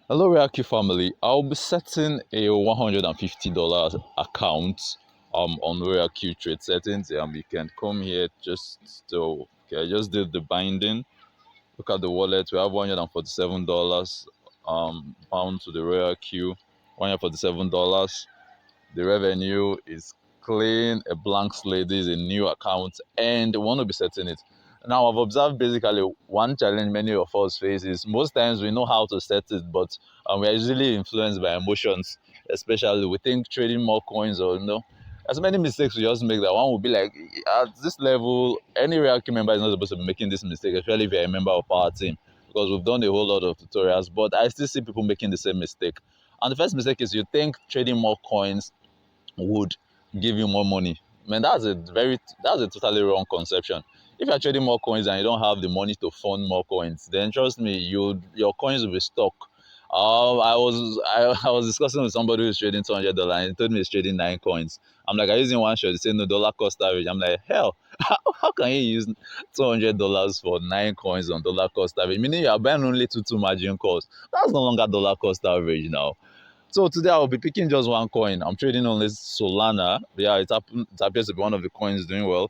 Hello, Reaki family. I'll be setting a $150 account on Reaki Trade Settings. You can come here I just did the binding. Look at the wallet. We have $147 bound to the Reaki. $147. The revenue is clean, a blank slate. This is a new account, and we want to be setting it. Now, I've observed basically one challenge many of us face is most times we know how to set it, but we are usually influenced by emotions, especially we think trading more coins or as many mistakes we just make that one will be like, at this level, any real team member is not supposed to be making this mistake, especially if you're a member of our team, because we've done a whole lot of tutorials, but I still see people making the same mistake. And the first mistake is you think trading more coins would give you more money. Man, that's a totally wrong conception. If you're trading more coins and you don't have the money to fund more coins, then trust me, your coins will be stuck. I was discussing with somebody who's trading $200 and he told me he's trading 9 coins. I'm like, I'm using one shot. He said no dollar cost average. I'm like, hell, how can you use $200 for 9 coins on dollar cost average? Meaning you are buying only two margin calls. That's no longer dollar cost average now. So today I'll be picking just one coin. I'm trading on this Solana. Yeah, it appears to be one of the coins doing well.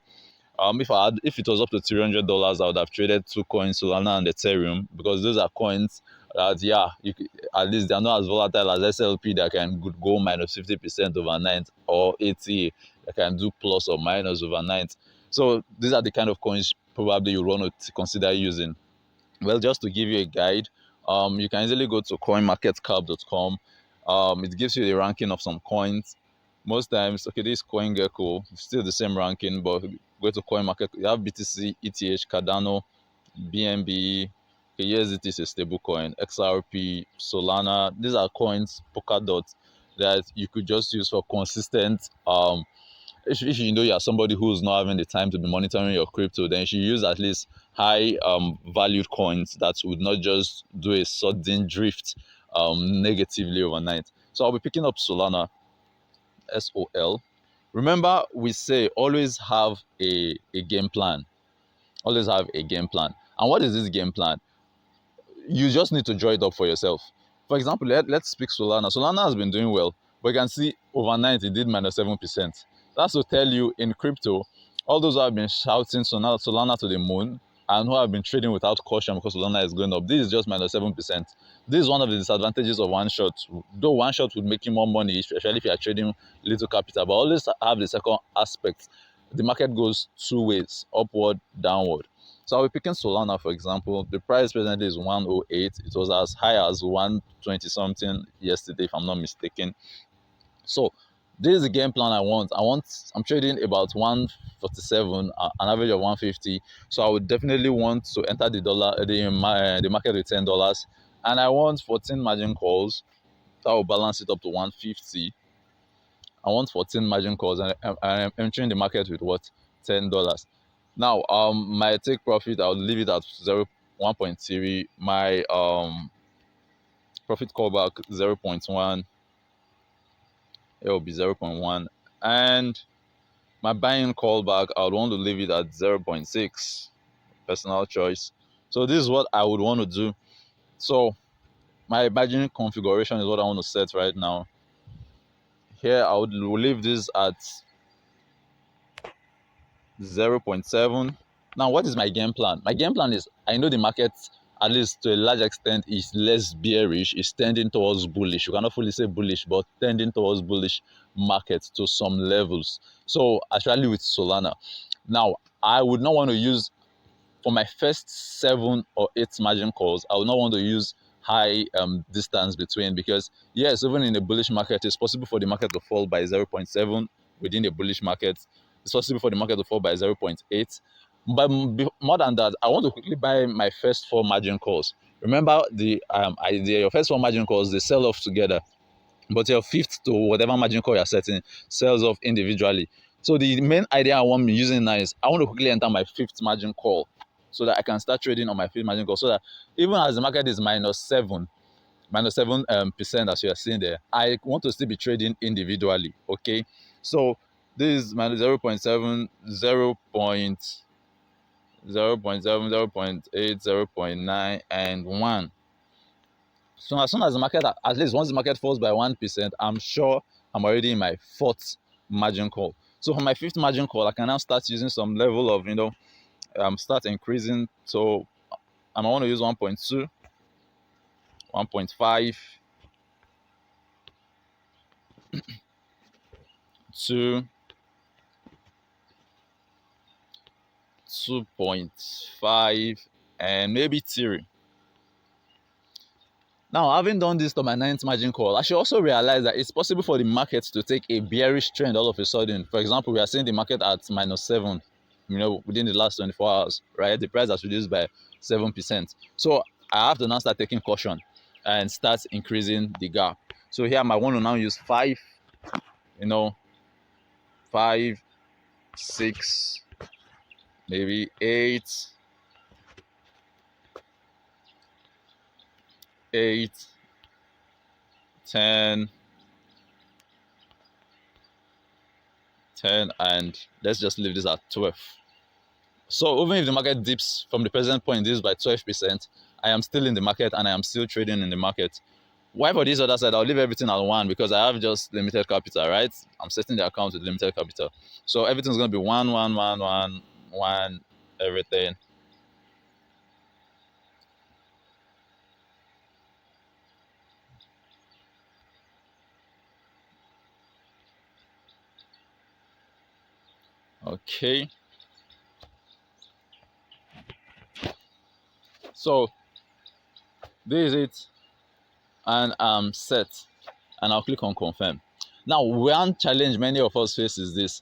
If it was up to $300, I would have traded 2 coins, Solana and Ethereum, because those are coins that at least they're not as volatile as SLP that can go minus 50% overnight, or ATA that can do plus or minus overnight. So these are the kind of coins probably you want to consider using. Well, just to give you a guide, you can easily go to coinmarketcap.com. It gives you the ranking of some coins. Most times, okay, this CoinGecko, still the same ranking, but go to CoinMarket, you have BTC, ETH, Cardano, BNB, okay, USDT is a stable coin, XRP, Solana. These are coins, Polkadot, that you could just use for consistent if you know you're somebody who's not having the time to be monitoring your crypto, then you should use at least high valued coins that would not just do a sudden drift negatively overnight. So I'll be picking up Solana, SOL. Remember, we say always have a game plan. Always have a game plan. And what is this game plan? You just need to draw it up for yourself. For example, let's speak Solana. Solana has been doing well, but you can see overnight it did minus 7%. That's to tell you in crypto, all those who have been shouting Solana to the moon and who have been trading without caution because Solana is going up, this is just minus 7%. This is one of the disadvantages of one shot. Though one shot would make you more money, especially if you are trading little capital, but always have the second aspect. The market goes two ways, upward, downward. So I'll be picking Solana, for example. The price presently is 108. It was as high as 120 something yesterday, if I'm not mistaken. So this is the game plan I want. I'm trading about 147, an average of 150. So I would definitely want to enter the market with $10. And I want 14 margin calls. That will balance it up to 150. I want 14 margin calls, and I'm entering the market with what, $10. Now, my take profit, I'll leave it at 1.3. My profit callback 0.1. It will be 0.1, and my buying callback, I would want to leave it at 0.6. Personal choice. So this is what I would want to do. So my margin configuration is what I want to set right now. Here I would leave this at 0.7. Now, what is my game plan? My game plan is I know the market, at least to a large extent, is less bearish, is tending towards bullish. You cannot fully say bullish, but tending towards bullish market to some levels. So, actually, with Solana. Now, I would not want to use, for my first 7 or 8 margin calls, I would not want to use high distance between, because yes, even in a bullish market, it's possible for the market to fall by 0.7 within a bullish market. It's possible for the market to fall by 0.8. But more than that, I want to quickly buy my first 4 margin calls. Remember the idea, your first 4 margin calls, they sell off together. But your fifth to whatever margin call you're setting sells off individually. So the main idea I want me using now is I want to quickly enter my fifth margin call so that I can start trading on my fifth margin call. So that even as the market is -7% as you are seeing there, I want to still be trading individually. Okay, so this is minus 0.7, 0.7, 0.8, 0.9, and 1. So as soon as the market, at least once the market falls by 1%, I'm sure I'm already in my fourth margin call. So for my fifth margin call, I can now start using some level of, start increasing. So I want to use 1.2, 1.5, 2, 2.5, and maybe 3. Now, having done this to my ninth margin call, I should also realize that it's possible for the market to take a bearish trend all of a sudden. For example, we are seeing the market at -7, within the last 24 hours, right? The price has reduced by 7%. So I have to now start taking caution and start increasing the gap. So here I might want to now use 5, 5, 6, maybe 8, 8, 10, 10, and let's just leave this at 12. So even if the market dips from the present point, dips by 12%, I am still in the market and I am still trading in the market. Why for this other side, I'll leave everything at 1 because I have just limited capital, right? I'm setting the account with limited capital. So everything's going to be 1, 1, 1, 1, 1, everything. Okay. So this is it. And I'm set. And I'll click on confirm. Now, one challenge many of us face is this.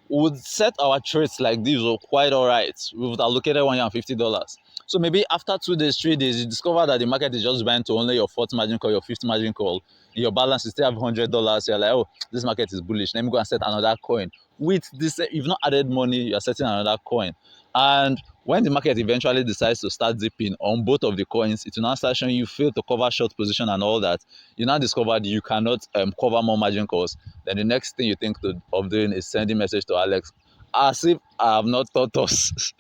We would set our trades like this quite all right. We would allocated $150. So maybe after 2 days, 3 days, you discover that the market is just buying to only your fourth margin call, your fifth margin call. Your balance is still have $100. You're like, oh, this market is bullish. Let me go and set another coin. With this, you've not added money, you're setting another coin. And when the market eventually decides to start dipping on both of the coins, it will now start showing you fail to cover short position and all that. You now discovered you cannot cover more margin calls. Then the next thing you think of doing is sending message to Alex, as if I have not taught us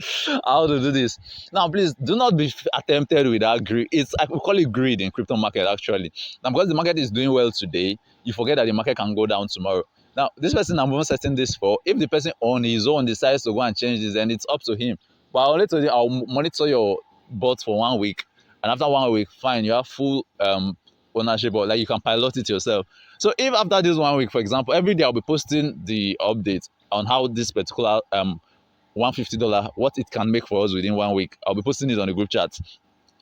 how to do this. Now, please do not be tempted with that greed. We call it greed in crypto market actually. Now, because the market is doing well today, you forget that the market can go down tomorrow. Now, this person I'm even setting this for, if the person on his own decides to go and change this, then it's up to him. But I only told you I'll monitor your bot for 1 week, and after 1 week, fine, you have full ownership, or like you can pilot it yourself. So if after this 1 week, for example, every day I'll be posting the update on how this particular $150, what it can make for us within 1 week, I'll be posting it on the group chat.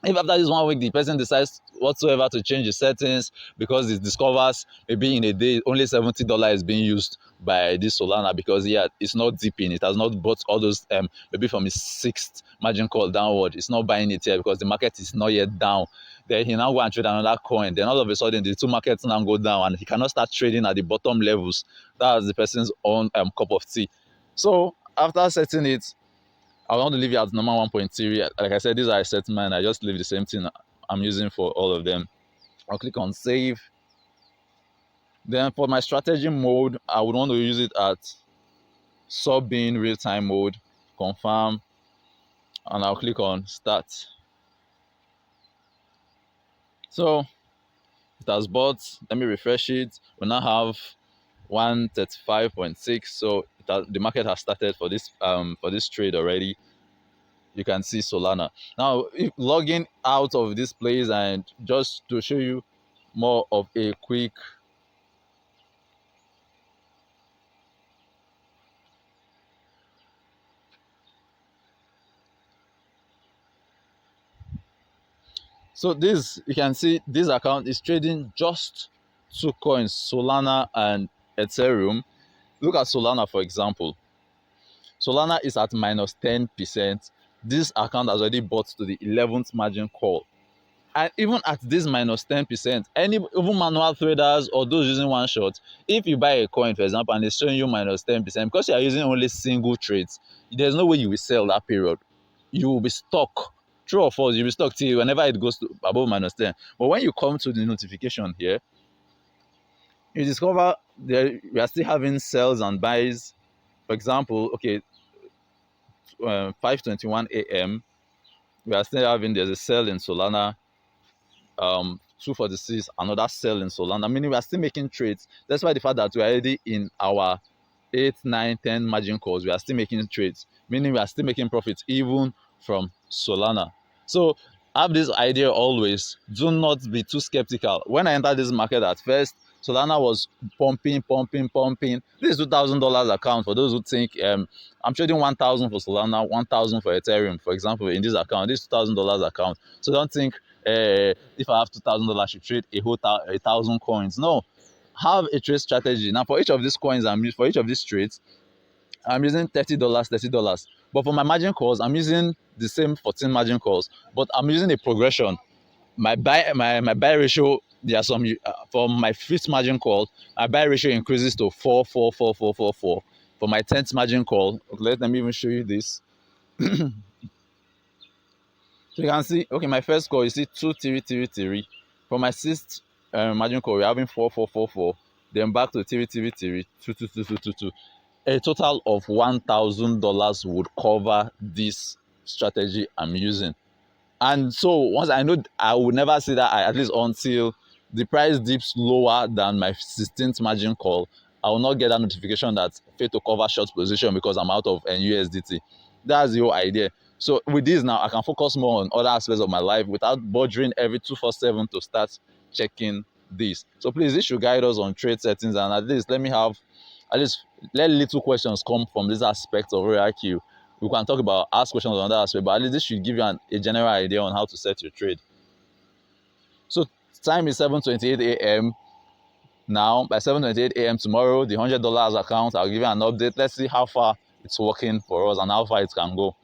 If after this 1 week the person decides whatsoever to change the settings because it discovers maybe in a day only $70 is being used by this Solana because it's not dipping, it has not bought all those maybe from his sixth margin call downward, it's not buying it yet because the market is not yet down, then he now go and trade another coin, then all of a sudden the two markets now go down and he cannot start trading at the bottom levels. That's the person's own cup of tea. So after setting it, I want to leave it at number 1.3. Like I said, these are set mine. I just leave the same thing I'm using for all of them. I'll click on save. Then for my strategy mode, I would want to use it at sub-bin real-time mode, confirm, and I'll click on start. So it has bought. Let me refresh it. We now have 135.6. So the market has started for this trade already. You can see Solana. Now, if logging out of this place and just to show you more of a quick so this, you can see this account is trading just 2 coins, Solana and Ethereum. Look at Solana, for example. Solana is at -10%. This account has already bought to the 11th margin call. And even at this -10%, even manual traders or those using one shot, if you buy a coin, for example, and it's showing you -10%, because you are using only single trades, there's no way you will sell that period. You will be stuck. True or false, you'll be stuck till whenever it goes to above -10. But when you come to the notification here, you discover we are still having sells and buys. For example, okay, 5:21 a.m. we are still having, there's a sell in Solana, 246, another sell in Solana. Meaning we are still making trades. That's why the fact that we are already in our 8, 9, 10 margin calls, we are still making trades. Meaning we are still making profits even from Solana. So have this idea always. Do not be too skeptical. When I entered this market at first, Solana was pumping. This is $2,000 account for those who think I'm trading 1,000 for Solana, 1,000 for Ethereum, for example, in this account. This $2,000 account. So don't think if I have $2,000, I should trade a whole 1,000 coins. No, have a trade strategy. Now, for each of these coins, for each of these trades, I'm using $30. But for my margin calls, I'm using the same 14 margin calls, but I'm using a progression. My buy ratio, there are some for my fifth margin call, my buy ratio increases to 4 4 4 4 4 4. For my 10th margin call, let me even show you this. So you can see, okay, my first call, you see 2 3 3 3. For my sixth margin call, we're having 4 4 4 4. Then back to 3 3 3 2 2 2 2 2 2. A total of $1,000 would cover this strategy I'm using. And so once I know, I will never see that at least until the price dips lower than my 16th margin call. I will not get that notification that failed to cover short position because I'm out of USDT. That's the whole idea. So with this now, I can focus more on other aspects of my life without bothering every 247 to start checking this. So please, this should guide us on trade settings, and at least let little questions come from this aspect of ROIQ. We can talk about ask questions on that aspect, but at least this should give you a general idea on how to set your trade. So time is 7:28 a.m. now. By 7:28 a.m. tomorrow, the $100 account, I'll give you an update. Let's see how far it's working for us and how far it can go.